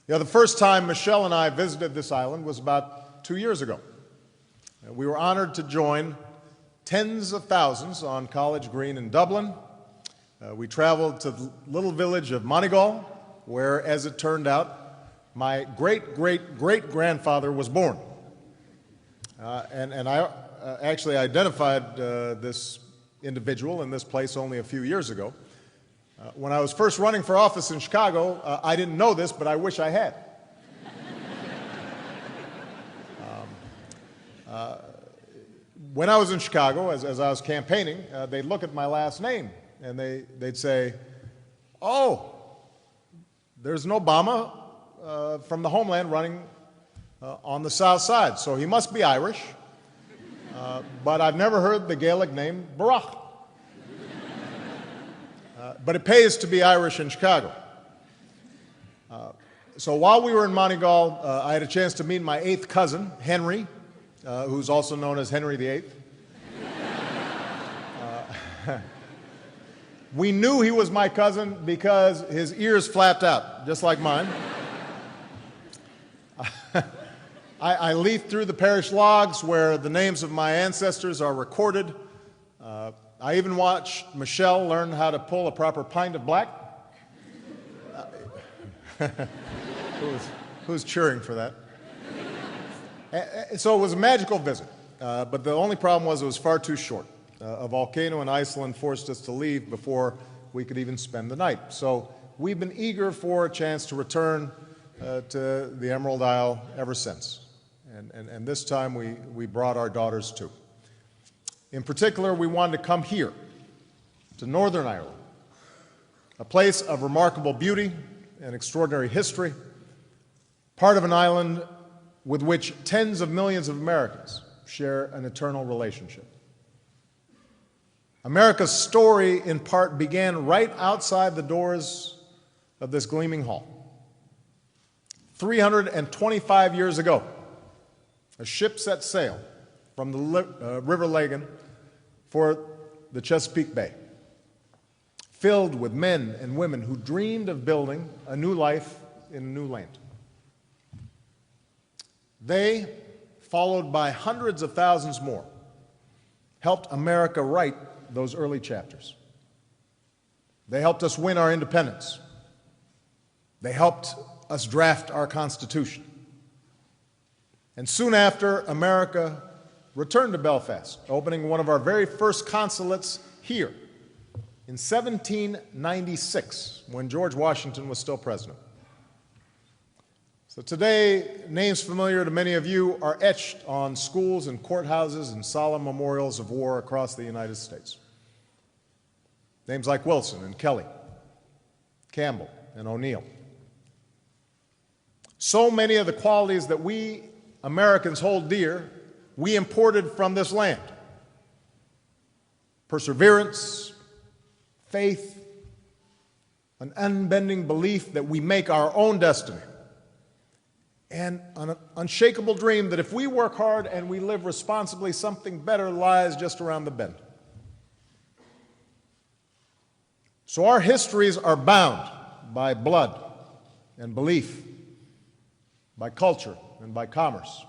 The first time Michelle and I visited this island was about 2 years ago. We were honored to join tens of thousands on College Green in Dublin. We traveled to the little village of Moneygall, where, as it turned out, my great-great-great-grandfather was born. And I actually identified this individual in this place only a few years ago. When I was first running for office in Chicago, I didn't know this, but I wish I had. When I was in Chicago, as I was campaigning, they'd look at my last name and they'd say, "Oh, there's an Obama from the homeland running on the south side, so he must be Irish, but I've never heard the Gaelic name Barack." But it pays to be Irish in Chicago. So while we were in Moneygall, I had a chance to meet my 8th cousin, Henry, who's also known as Henry VIII. We knew he was my cousin because his ears flapped out, just like mine. I leafed through the parish logs where the names of my ancestors are recorded. I even watched Michelle learn how to pull a proper pint of black. Who's cheering for that? So it was a magical visit, but the only problem was it was far too short. A volcano in Iceland forced us to leave before we could even spend the night. So we've been eager for a chance to return to the Emerald Isle ever since. And this time we brought our daughters too. In particular, we wanted to come here, to Northern Ireland, a place of remarkable beauty and extraordinary history, part of an island with which tens of millions of Americans share an eternal relationship. America's story, in part, began right outside the doors of this gleaming hall. 325 years ago, a ship set sail from the River Lagan for the Chesapeake Bay, filled with men and women who dreamed of building a new life in a new land. They, followed by hundreds of thousands more, helped America write those early chapters. They helped us win our independence. They helped us draft our Constitution. And soon after, America returned to Belfast, opening one of our very first consulates here in 1796, when George Washington was still president. So today, names familiar to many of you are etched on schools and courthouses and solemn memorials of war across the United States. Names like Wilson and Kelly, Campbell and O'Neill. So many of the qualities that we Americans hold dear, we imported from this land. Perseverance, faith, an unbending belief that we make our own destiny, and an unshakable dream that if we work hard and we live responsibly, something better lies just around the bend. So our histories are bound by blood and belief, by culture and by commerce.